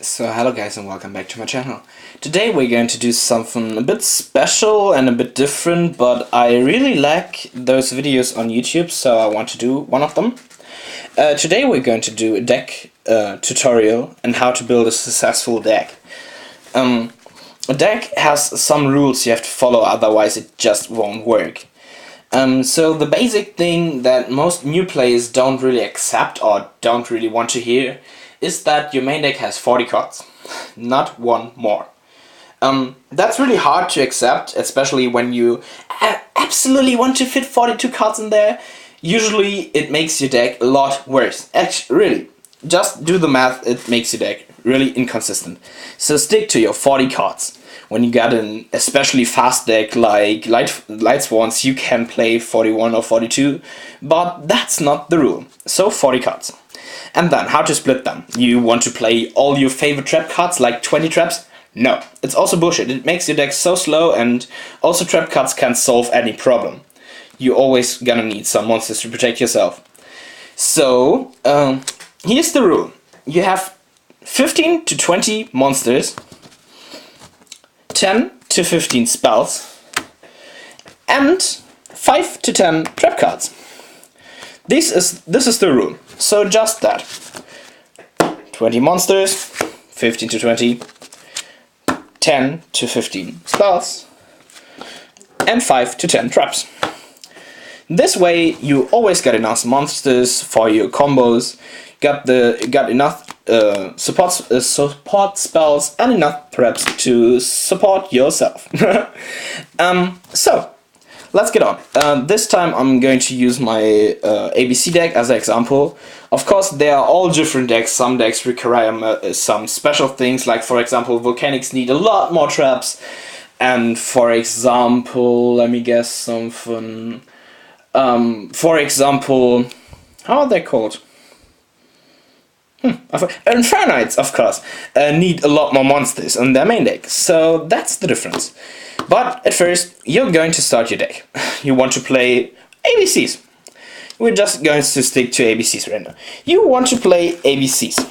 So hello guys and welcome back to my channel. Today we're going to do something a bit special and a bit different, but I really like those videos on YouTube, so I want to do one of them. Today we're going to do a deck tutorial and how to build a successful deck. A deck has some rules you have to follow, otherwise it just won't work. So the basic thing that most new players don't really accept or don't really want to hear is that your main deck has 40 cards, not one more. That's really hard to accept, especially when you absolutely want to fit 42 cards in there. Usually it makes your deck a lot worse. Actually, really, just do the math, it makes your deck really inconsistent. So stick to your 40 cards. When you got an especially fast deck like Light Swans, you can play 41 or 42, but that's not the rule. So 40 cards. And then, how to split them. You want to play all your favorite trap cards, like 20 traps? No, it's also bullshit. It makes your deck so slow, and also trap cards can't solve any problem. You always gonna need some monsters to protect yourself. So, here's the rule. You have 15 to 20 monsters, 10 to 15 spells, and 5 to 10 trap cards. This is the rule. So just that. 20 monsters, 15 to 20, 10 to 15 spells, and 5 to 10 traps. This way you always get enough monsters for your combos, got enough support spells and enough traps to support yourself. So let's get on. This time I'm going to use my ABC deck as an example. Of course, there are all different decks. Some decks require some special things, like for example, Volcanics need a lot more traps. And for example, let me guess something. For example, how are they called? Infernites, of course, need a lot more monsters on their main deck. So that's the difference. But at first, you're going to start your deck. You want to play ABCs. We're just going to stick to ABCs right now. You want to play ABCs.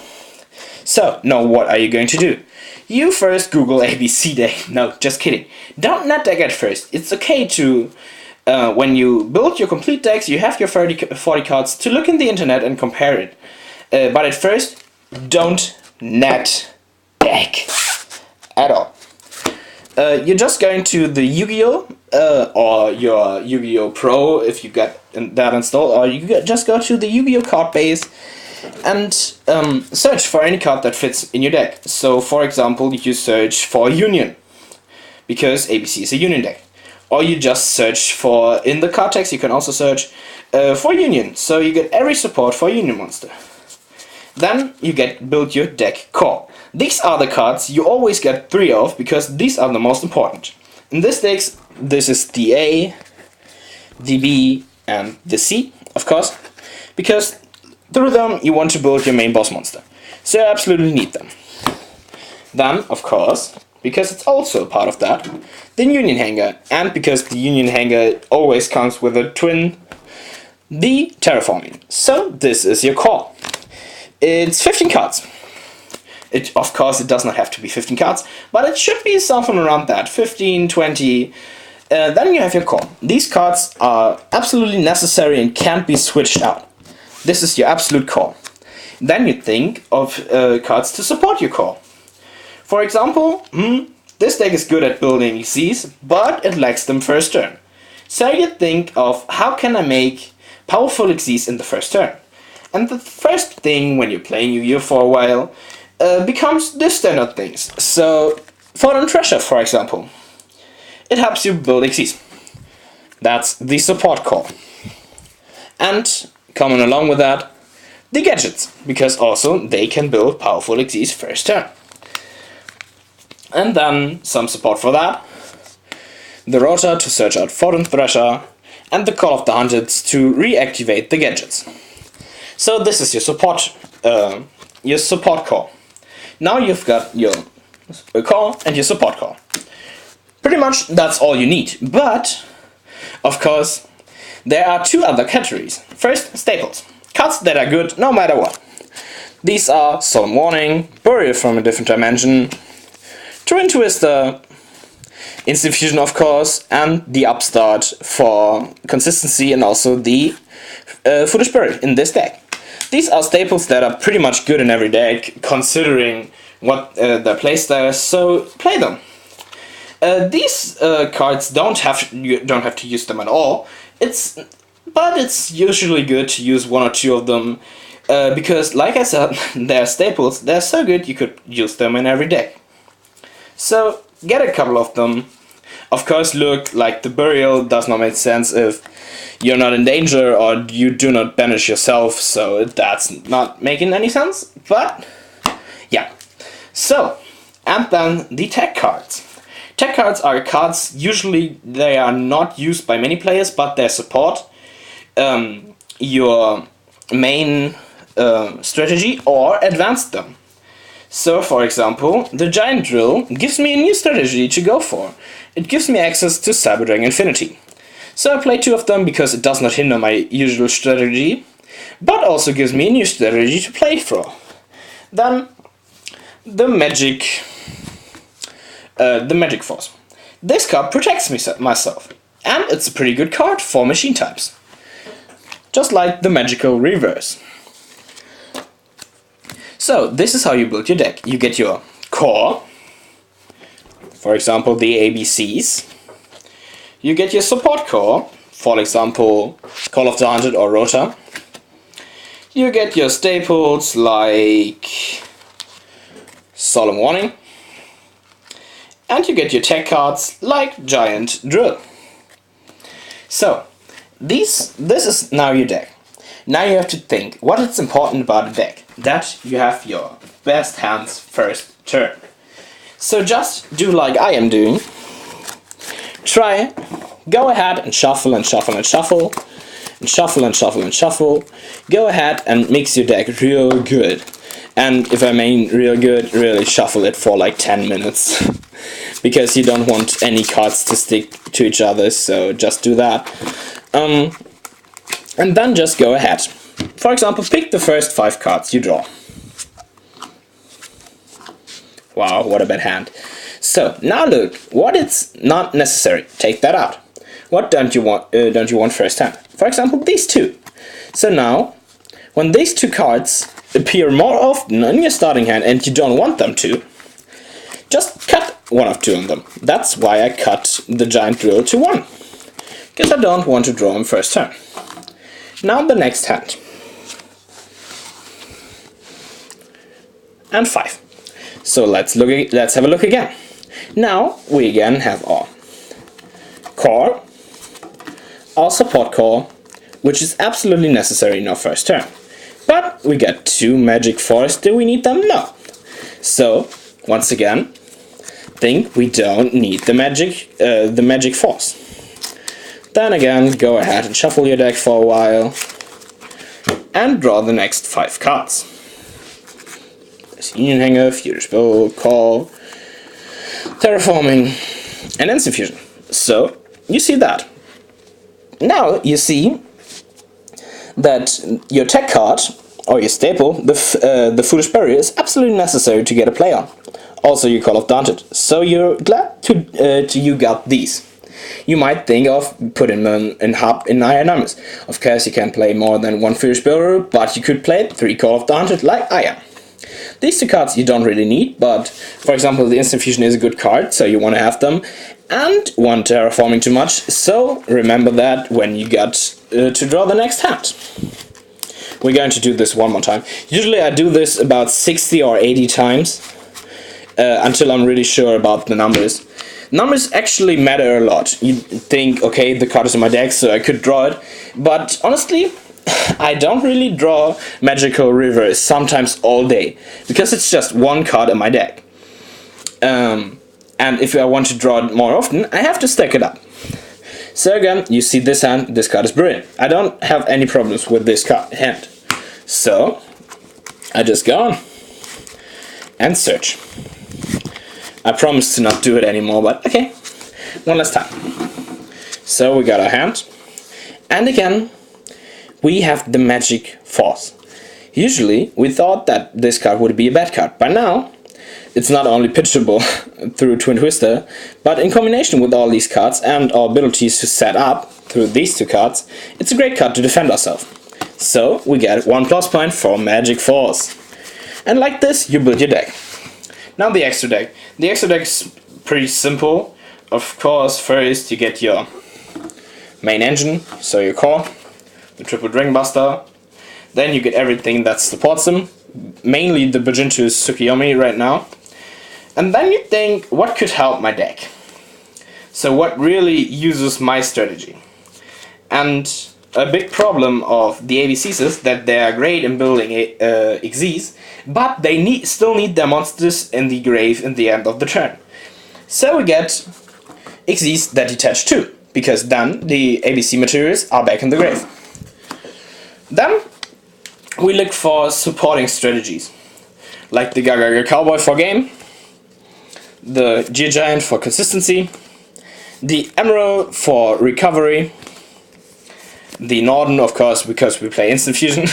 So, now what are you going to do? You first Google ABC deck. No, just kidding. Don't net deck at first. It's okay to, when you build your complete decks, you have your 40 cards, to look in the internet and compare it. But at first, don't net deck at all. You're just going to the Yugioh or your Yu-Gi-Oh! Pro if you got that installed, or you just go to the Yu-Gi-Oh! Card base and search for any card that fits in your deck. So, for example, you search for Union, because ABC is a Union deck. Or you just search for, in the card text, you can also search for Union, so you get every support for Union monster. Then you build your deck core. These are the cards you always get 3 of, because these are the most important. In this deck, this is the A, the B, and the C, of course, because through them you want to build your main boss monster. So you absolutely need them. Then, of course, because it's also part of that, the Union Hanger, and because the Union Hanger always comes with a twin, the Terraforming. So this is your core. It's 15 cards. Of course, it does not have to be 15 cards, but it should be something around that, 15, 20. Then you have your core. These cards are absolutely necessary and can't be switched out. This is your absolute core. Then you think of cards to support your core. For example, this deck is good at building ECs, but it lacks them first turn. So you think of, how can I make powerful ECs in the first turn? And the first thing when you're playing Yu-Gi-Oh! For a while becomes the standard things. So, Fortune Treasure, for example, it helps you build ECs. That's the support core. And coming along with that, the gadgets, because also they can build powerful ECs first turn. And then some support for that, the Rotor to search out Fortune Thresher, and the Call of the Hunted to reactivate the gadgets. So this is your support core. Now you've got your core and your support core. Pretty much that's all you need. But, of course, there are 2 other categories. First, staples. Cards that are good no matter what. These are Solemn Warning, Burial from a Different Dimension, Twin Twister, Instant Fusion of course, and the Upstart for consistency, and also the Foolish Burial in this deck. These are staples that are pretty much good in every deck, considering what their playstyle is, so play them. These cards you don't have to use them at all. But it's usually good to use one or two of them, because, like I said, they're staples. They're so good you could use them in every deck. So get a couple of them. Of course, look, like the Burial does not make sense if you're not in danger or you do not banish yourself, so that's not making any sense. But yeah. So, and then the tech cards. Tech cards are cards, usually they are not used by many players, but they support your main strategy or advance them. So, for example, the Giant Drill gives me a new strategy to go for. It gives me access to Cyberdragon Infinity. So I play two of them because it does not hinder my usual strategy, but also gives me a new strategy to play for. Then, the Magic Force. This card protects myself, and it's a pretty good card for machine types. Just like the Magical Reverse. So, this is how you build your deck. You get your core, for example the ABCs. You get your support core, for example Call of the Hunted or Rota. You get your staples like Solemn Warning. And you get your tech cards like Giant Drill. So, this is now your deck. Now you have to think what is important about a deck. That you have your best hands first turn. So just do like I am doing. Try, go ahead and shuffle and shuffle and shuffle. And shuffle and shuffle and shuffle. Go ahead and mix your deck real good. And if I mean real good, really shuffle it for like 10 minutes. Because you don't want any cards to stick to each other, so just do that. And then just go ahead. For example, pick the first 5 cards you draw. Wow, what a bad hand. So, now look, what is not necessary, take that out. What don't you want first hand? For example, these two. So now, when these 2 cards appear more often in your starting hand and you don't want them to, just cut one of 2 of them. That's why I cut the Giant Drill to 1. Because I don't want to draw him first turn. Now the next hand. And 5. So let's have a look again. Now we again have our core, our support core, which is absolutely necessary in our first turn. But we got 2 magic force. Do we need them? No. So once again, think we don't need the magic force. Then again, go ahead and shuffle your deck for a while and draw the next 5 cards. There's Union Hanger, Future Spell, Call, Terraforming, and Instant Fusion. So, you see that. Now you see that your tech card, or your staple, the Foolish Barrier, is absolutely necessary to get a play on. Also your Call of the Hunted. So you're glad you got these. You might think of putting them in hub in higher numbers. Of course you can play more than 1 Foolish Barrier, but you could play 3 Call of the Hunted like I am. These 2 cards you don't really need, but for example the Instant Fusion is a good card, so you want to have them. And 1 Terraforming too much, so remember that when you get to draw the next hand. We're going to do this one more time. Usually I do this about 60 or 80 times, until I'm really sure about the numbers. Numbers actually matter a lot. You think, okay, the card is in my deck, so I could draw it, but honestly, I don't really draw Magical Reverse sometimes all day, because it's just 1 card in my deck. And if I want to draw it more often, I have to stack it up. So again, you see this hand, this card is brilliant. I don't have any problems with this hand. So, I just go on and search. I promise to not do it anymore, but okay, one last time. So we got our hand, and again, we have the magic force. Usually, we thought that this card would be a bad card, but now it's not only pitchable through Twin Twister, but in combination with all these cards and our abilities to set up through these two cards, it's a great card to defend ourselves. So we get 1 plus point for Magic Force. And like this, you build your deck. Now the extra deck. The extra deck is pretty simple. Of course, first you get your main engine, so your core, the triple Dragon Buster. Then you get everything that supports them, mainly the Bujintu's Tsukiyomi right now. And then you think, what could help my deck? So what really uses my strategy? And a big problem of the ABCs is that they are great in building Xyz, but they still need their monsters in the grave in the end of the turn. So we get Xyz that detach too, because then the ABC materials are back in the grave. Then we look for supporting strategies, like the Gaga Cowboy for game, the Giant for consistency, the Emerald for recovery, the Norden, of course, because we play Instant Fusion,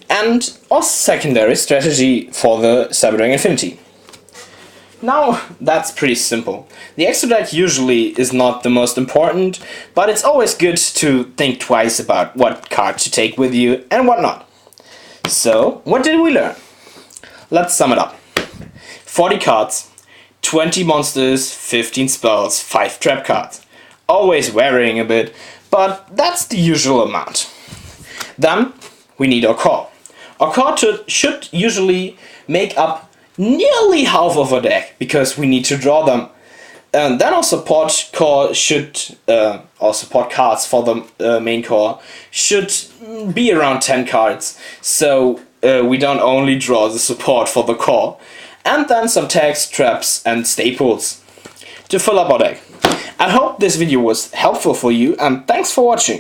and our secondary strategy for the Cyberdragon Infinity. Now, that's pretty simple. The extra deck usually is not the most important, but it's always good to think twice about what card to take with you and what not. So, what did we learn? Let's sum it up. 40 cards, 20 monsters, 15 spells, 5 trap cards. Always varying a bit, but that's the usual amount. Then, we need our core. Our core should usually make up nearly half of our deck, because we need to draw them. And then our support core should, our support cards for the main core should be around 10 cards, so we don't only draw the support for the core. And then some tags, traps and staples to fill up our deck. I hope this video was helpful for you, and thanks for watching.